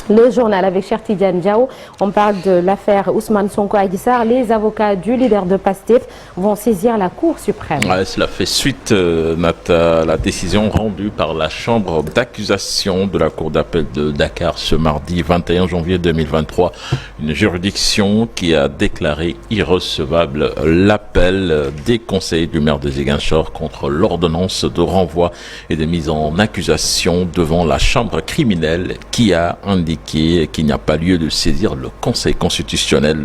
Le journal avec Cheikh Tidiane Diaw, on parle de l'affaire Ousmane Sonko Adji Sarr. Les avocats du leader de Pastef vont saisir la Cour suprême. Ouais, cela fait suite à la décision rendue par la chambre d'accusation de la Cour d'appel de Dakar ce mardi 21 janvier 2023. Une juridiction qui a déclaré irrecevable l'appel des conseillers du maire de Ziguinchor contre l'ordonnance de renvoi et de mise en accusation devant la chambre criminelle qui a indiqué qu'il n'y a pas lieu de saisir le Conseil constitutionnel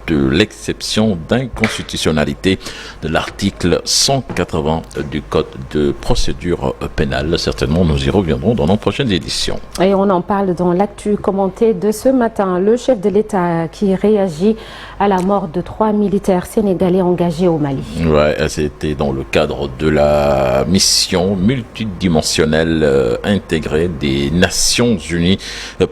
de l'exception d'inconstitutionnalité de l'article 180 du Code de procédure pénale. Certainement, nous y reviendrons dans nos prochaines éditions. Et on en parle dans l'actu commenté de ce matin. Le chef de l'État qui réagit à la mort de 3 militaires sénégalais engagés au Mali. Ouais, c'était dans le cadre de la mission multidimensionnelle intégrée des Nations Unies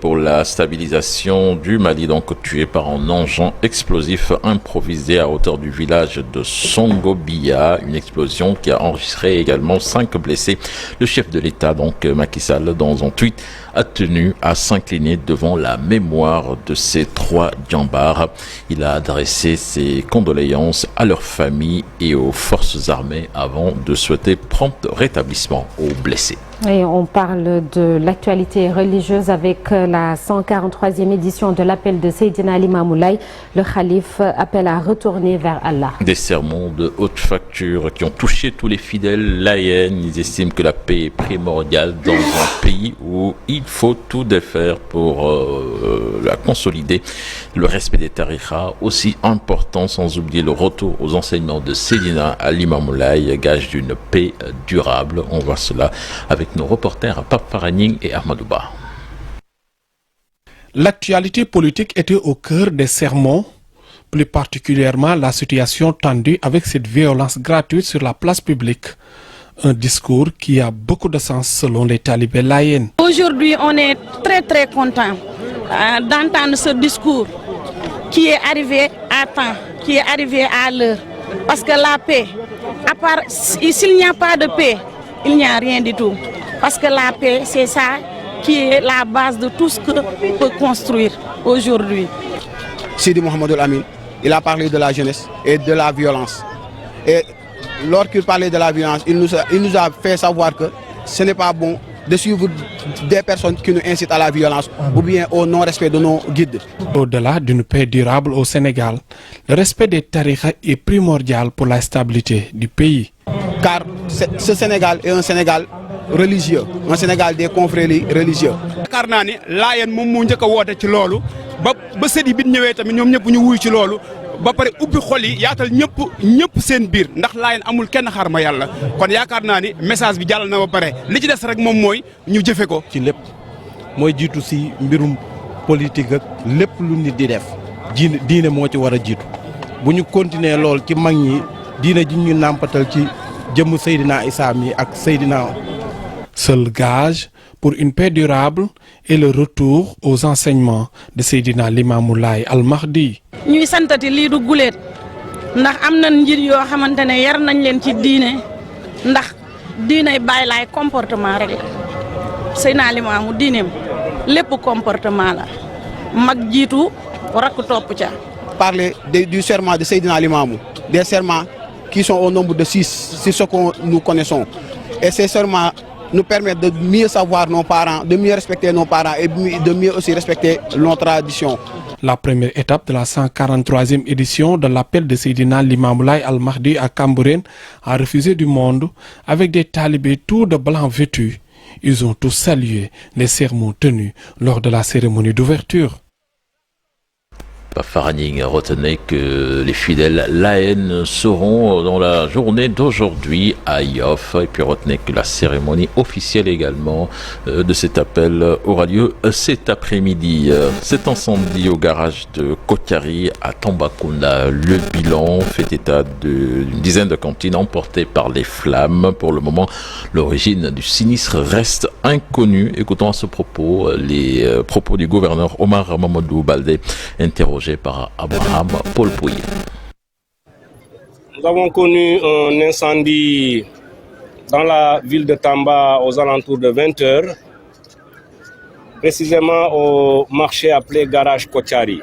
pour la stabilisation du Mali, donc tué par un engin explosif improvisé à hauteur du village de Songobia, une explosion qui a enregistré également 5 blessés. Le chef de l'État, donc Macky Sall, dans un tweet, a tenu à s'incliner devant la mémoire de ces 3 djambars. Il a adressé ses condoléances à leurs familles et aux forces armées avant de souhaiter prompt rétablissement aux blessés. Et on parle de l'actualité religieuse avec la 143e édition de l'appel de Seydina Limamou Laye. Le calife appelle à retourner vers Allah. Des sermons de haute facture qui ont touché tous les fidèles laïens. Ils estiment que la paix est primordiale dans un pays où il faut tout défaire pour la consolider. Le respect des tariqas, aussi important, sans oublier le retour aux enseignements de Seydina Limamou Laye, gage d'une paix durable. On voit cela avec nos reporters Pape Faraning et Ahmadouba. L'actualité politique était au cœur des sermons, plus particulièrement la situation tendue avec cette violence gratuite sur la place publique. Un discours qui a beaucoup de sens selon les talibés laïens. Aujourd'hui, on est très content d'entendre ce discours qui est arrivé à temps, qui est arrivé à l'heure. Parce que la paix, à part s'il n'y a pas de paix, il n'y a rien du tout. Parce que la paix, c'est ça qui est la base de tout ce que peut construire aujourd'hui. Sidi Mohamed El-Amin, il a parlé de la jeunesse et de la violence. Et lorsqu'il parlait de la violence, il nous a fait savoir que ce n'est pas bon de suivre des personnes qui nous incitent à la violence ou bien au non-respect de nos guides. Au-delà d'une paix durable au Sénégal, le respect des tariqas est primordial pour la stabilité du pays. Car ce Sénégal est un Sénégal religieux, un Sénégal des confréries religieux. yaakaar naa ne Laayeen moom moo njëkk a woote ci loolu ba sëdi bi ñëwee tamit ñoom ñëpp ñu wuyu ci loolu ba pare ubbi xol yi yaatal ñëpp seen biir ndax Laayeen amul kenn xaar ma yàlla kon yaakaar naa ni message bi jàll na ba pare li ci des rek moom mooy ñu jëfe ko. ci lépp mooy jiitu si mbirum politique ak lépp lu nit di def diine moo ci war a jiitu bu ñu continuer lool ci mag ñi diine ji ñu nàmpatal ci jëmm Seydina Issa mi ak Seydina. Seul gage pour une paix durable est le retour aux enseignements de Seydina Limamou Laye Al Mahdi. ñuy santati lii du guleet ndax am na njiit yoo xamante ne yar nañ leen ci diine ndax diiney Baay Laay comportement rek la Seydina Limamou diineem lépp comportement la mag jiitu rakk topp ca. Parler du serment de Seydina Limamou, des serments qui sont au nombre de 6, c'est ce que nous connaissons. Et ces serments nous permettent de mieux savoir nos parents, de mieux respecter nos parents et de mieux aussi respecter nos traditions. La première étape de la 143e édition de l'appel de Seydina Limamou Laye Al Mahdi à Cambérène a refusé du monde avec des talibés tout de blanc vêtus. Ils ont tous salué les sermons tenus lors de la cérémonie d'ouverture. Faraning, retenez que les fidèles laïens seront dans la journée d'aujourd'hui à Yoff. Et puis retenez que la cérémonie officielle également de cet appel aura lieu cet après-midi. Cet incendie au garage de Kotiari à Tambacounda, le bilan fait état d'une dizaine de cantines emportées par les flammes. Pour le moment, l'origine du sinistre reste inconnue. Écoutons à ce propos les propos du gouverneur Omar Mamadou Baldé, interrogé par Abraham Paul Pouy. Nous avons connu un incendie dans la ville de Tamba aux alentours de 20 heures précisément au marché appelé Garage Kotiari.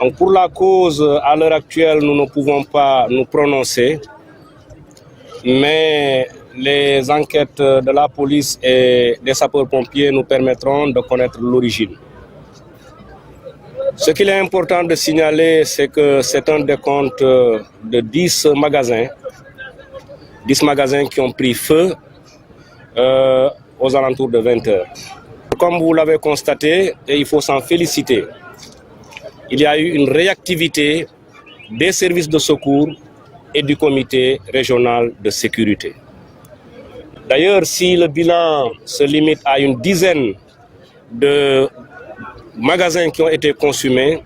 Donc pour la cause, à l'heure actuelle, nous ne pouvons pas nous prononcer, mais les enquêtes de la police et des sapeurs-pompiers nous permettront de connaître l'origine. Ce qu'il est important de signaler, c'est que c'est un décompte de 10 magasins qui ont pris feu aux alentours de 20 heures. Comme vous l'avez constaté, et il faut s'en féliciter, il y a eu une réactivité des services de secours et du comité régional de sécurité. D'ailleurs, si le bilan se limite à une dizaine de magasins qui ont été consumés,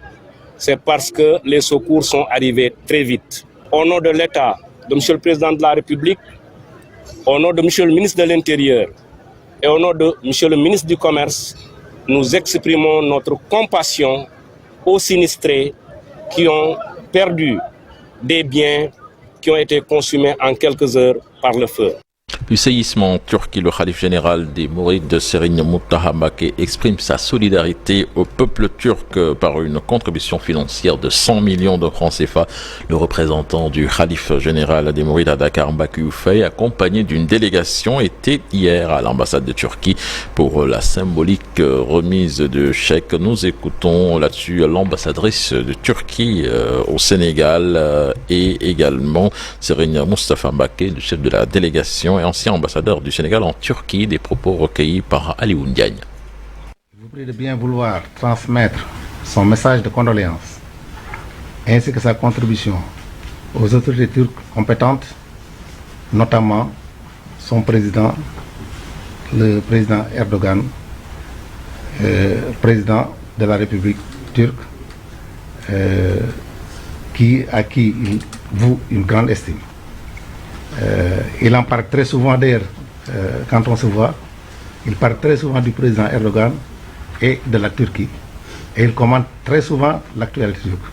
c'est parce que les secours sont arrivés très vite. Au nom de l'État, de M. le Président de la République, au nom de M. le ministre de l'Intérieur et au nom de M. le ministre du Commerce, nous exprimons notre compassion aux sinistrés qui ont perdu des biens qui ont été consumés en quelques heures par le feu. Du séisme en Turquie, le khalife général des Mourides, Serigne Mountakha Mbacké, exprime sa solidarité au peuple turc par une contribution financière de 100 millions de francs CFA. Le représentant du khalife général des Mourides à Dakar, Mbacké Oufey, accompagné d'une délégation, était hier à l'ambassade de Turquie pour la symbolique remise de chèques. Nous écoutons là-dessus l'ambassadrice de Turquie au Sénégal et également Serigne Moustapha Mbacké, le chef de la délégation et ancien ambassadeur du Sénégal en Turquie, des propos recueillis par Alioune Diagne. Je vous prie de bien vouloir transmettre son message de condoléances ainsi que sa contribution aux autorités turques compétentes, notamment son président, le président Erdogan, président de la République turque, à qui il voue une grande estime. Il en parle très souvent d'ailleurs, quand on se voit, il parle très souvent du président Erdogan et de la Turquie. Et il commente très souvent l'actualité turque.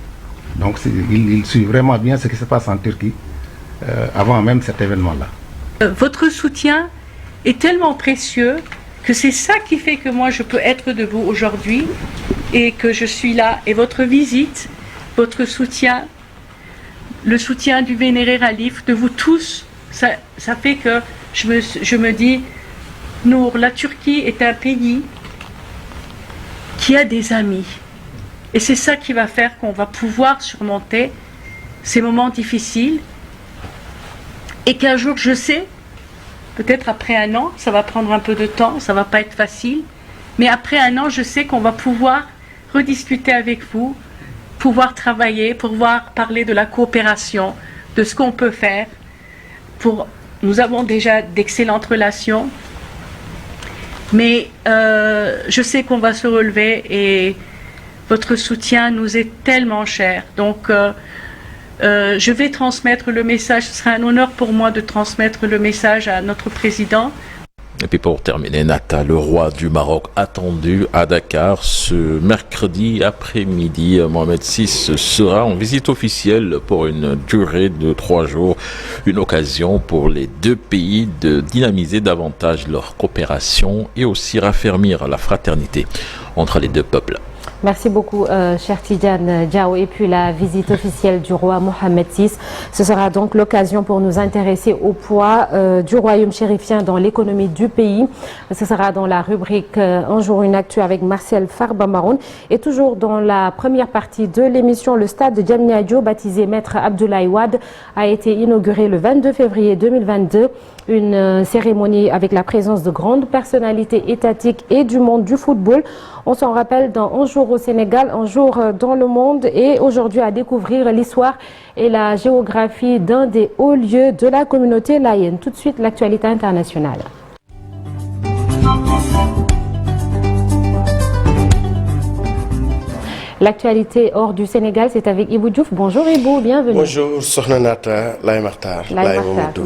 Donc il suit vraiment bien ce qui se passe en Turquie avant même cet événement-là. Votre soutien est tellement précieux que c'est ça qui fait que moi je peux être debout aujourd'hui et que je suis là. Et votre visite, votre soutien, le soutien du vénéré Khalif, de vous tous, ça fait que je me dis, Nour, la Turquie est un pays qui a des amis. Et c'est ça qui va faire qu'on va pouvoir surmonter ces moments difficiles. Et qu'un jour, je sais, peut-être après un an, ça va prendre un peu de temps, ça va pas être facile, mais après un an, je sais qu'on va pouvoir rediscuter avec vous, pouvoir travailler, pouvoir parler de la coopération, de ce qu'on peut faire. Nous avons déjà d'excellentes relations, mais je sais qu'on va se relever et votre soutien nous est tellement cher. Donc, je vais transmettre le message. Ce sera un honneur pour moi de transmettre le message à notre président. Et puis pour terminer, Nata, le roi du Maroc attendu à Dakar ce mercredi après-midi. Mohamed VI sera en visite officielle pour une durée de 3 jours. Une occasion pour les deux pays de dynamiser davantage leur coopération et aussi raffermir la fraternité entre les deux peuples. Merci beaucoup, cher Tidiane Diaw. Et puis la visite officielle du roi Mohamed VI, ce sera donc l'occasion pour nous intéresser au poids du royaume chérifien dans l'économie du pays. Ce sera dans la rubrique Un jour une actu avec Marcel Farba Maroun. Et toujours dans la première partie de l'émission, le stade de Diamniadio, baptisé Maître Abdoulaye Wade, a été inauguré le 22 février 2022. Une cérémonie avec la présence de grandes personnalités étatiques et du monde du football. On s'en rappelle dans Un jour au Sénégal, Un jour dans le monde, et aujourd'hui à découvrir l'histoire et la géographie d'un des hauts lieux de la communauté layène. Tout de suite, l'actualité internationale. L'actualité hors du Sénégal, c'est avec Ibou Diouf. Bonjour Ibou, bienvenue. Bonjour Sokhna Nata, Laye Makhtar.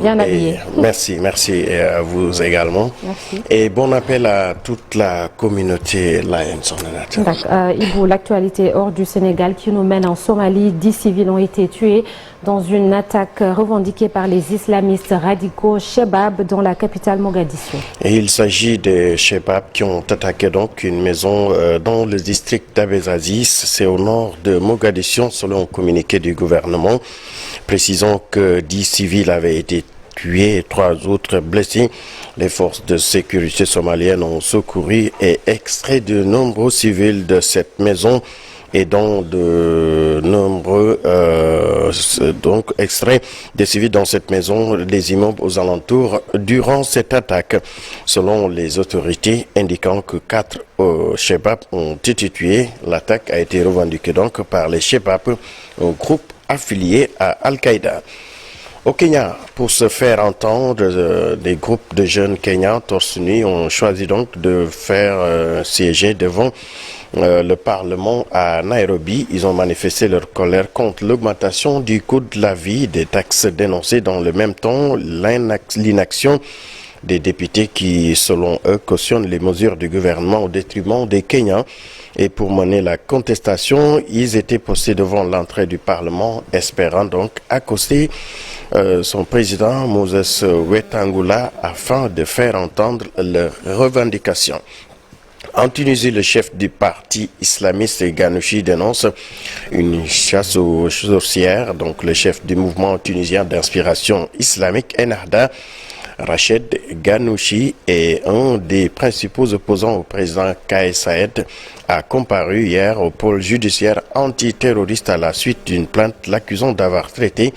Bien habillé. Merci et à vous également. Merci. Et bon appel à toute la communauté layène, Sokhna Nata. Ibou, l'actualité hors du Sénégal qui nous mène en Somalie. 10 civils ont été tués dans une attaque revendiquée par les islamistes radicaux Chebab dans la capitale Mogadiscio. Et il s'agit des Chebab qui ont attaqué donc une maison dans le district d'Abezaziz, c'est au nord de Mogadiscio, selon un communiqué du gouvernement, précisant que 10 civils avaient été tués et 3 autres blessés. Les forces de sécurité somaliennes ont secouru et extrait de nombreux civils de cette maison et dont de nombreux extraits des civils dans cette maison, les immeubles aux alentours durant cette attaque. Selon les autorités indiquant que 4 Chebab ont été tués, l'attaque a été revendiquée donc par les Chebab, un groupe affilié à Al-Qaïda. Au Kenya, pour se faire entendre, des groupes de jeunes Kenyans torse nu ont choisi donc de faire siéger devant le Parlement à Nairobi. Ils ont manifesté leur colère contre l'augmentation du coût de la vie, des taxes dénoncées dans le même temps, l'inaction des députés qui, selon eux, cautionnent les mesures du gouvernement au détriment des Kenyans. Et pour mener la contestation, ils étaient postés devant l'entrée du Parlement, espérant donc accoster son président Moses Wetangula afin de faire entendre leurs revendications. En Tunisie, le chef du parti islamiste Ghanouchi dénonce une chasse aux sorcières. Donc, le chef du mouvement tunisien d'inspiration islamique Ennahda, Rached Ghanouchi, est un des principaux opposants au président Kais Saied, a comparu hier au pôle judiciaire antiterroriste à la suite d'une plainte l'accusant d'avoir traité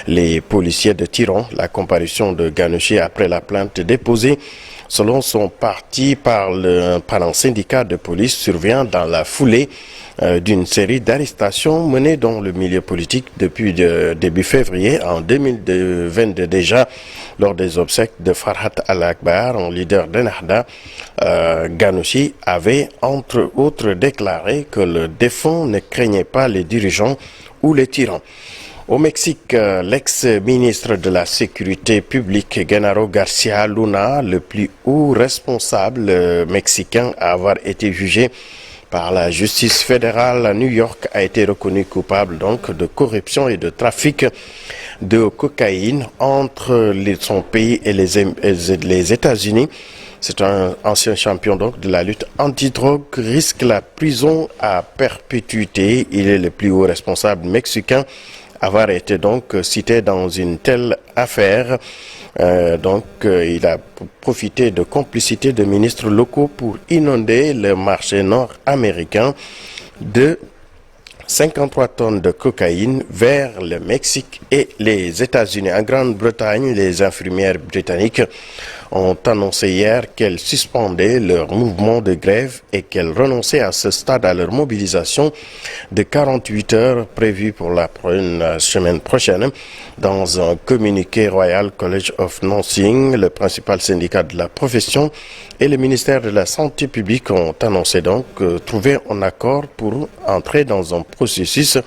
les policiers de tyrans. La comparution de Ghanouchi après la plainte déposée selon son parti par un syndicat de police survient dans la foulée d'une série d'arrestations menées dans le milieu politique depuis début février en 2022 déjà. Lors des obsèques de Farhat Al-Akbar, un leader d'Ennahda, Ghanouchi avait entre autres déclaré que le défunt ne craignait pas les dirigeants ou les tyrans. Au Mexique, l'ex-ministre de la Sécurité publique, Genaro Garcia Luna, le plus haut responsable mexicain à avoir été jugé par la justice fédérale à New York, a été reconnu coupable donc de corruption et de trafic de cocaïne entre son pays et les États-Unis. C'est un ancien champion donc de la lutte anti-drogue, risque la prison à perpétuité. Il est le plus haut responsable mexicain avoir été donc cité dans une telle affaire. Il a profité de complicité de ministres locaux pour inonder le marché nord-américain de 53 tonnes de cocaïne vers le Mexique et les États-Unis. En Grande-Bretagne, les infirmières britanniques ont annoncé hier qu'elles suspendaient leur mouvement de grève et qu'elles renonçaient à ce stade à leur mobilisation de 48 heures prévue pour la semaine prochaine. Dans un communiqué, Royal College of Nursing, le principal syndicat de la profession, et le ministère de la Santé publique ont annoncé donc trouver un accord pour entrer dans un processus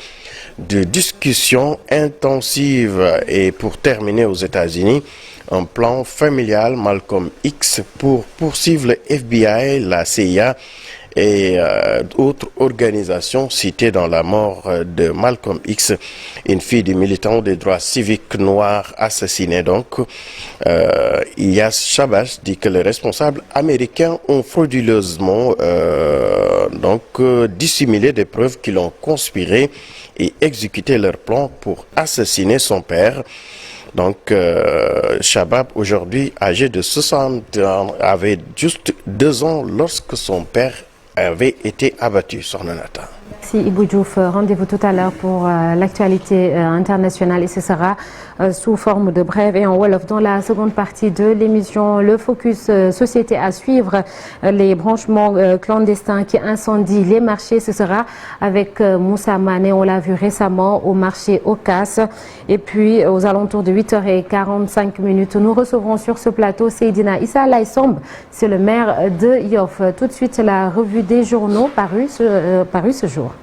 de discussion intensive. Et pour terminer, aux États-Unis, un plan familial Malcolm X pour poursuivre le FBI, la CIA et autres organisations citées dans la mort de Malcolm X, une fille du militant des droits civiques noirs assassinée. Donc, Ilyas Shabazz dit que les responsables américains ont frauduleusement dissimulé des preuves qu'ils ont conspiré et exécuté leur plan pour assassiner son père. Donc, Shabab, aujourd'hui âgé de 60 ans, avait juste 2 ans lorsque son père avait été abattu. Sornanata. Merci Ibou Diouf. Rendez-vous tout à l'heure pour l'actualité internationale et ce sera sous forme de brève et en Wolof dans la seconde partie de l'émission. Le focus société à suivre, les branchements clandestins qui incendient les marchés. Ce sera avec Moussa Mané, on l'a vu récemment au marché Ocas. Et puis aux alentours de 8h45, nous recevrons sur ce plateau Seydina Issa Laïsomb, c'est le maire de Yoff. Tout de suite la revue des journaux parue ce jour.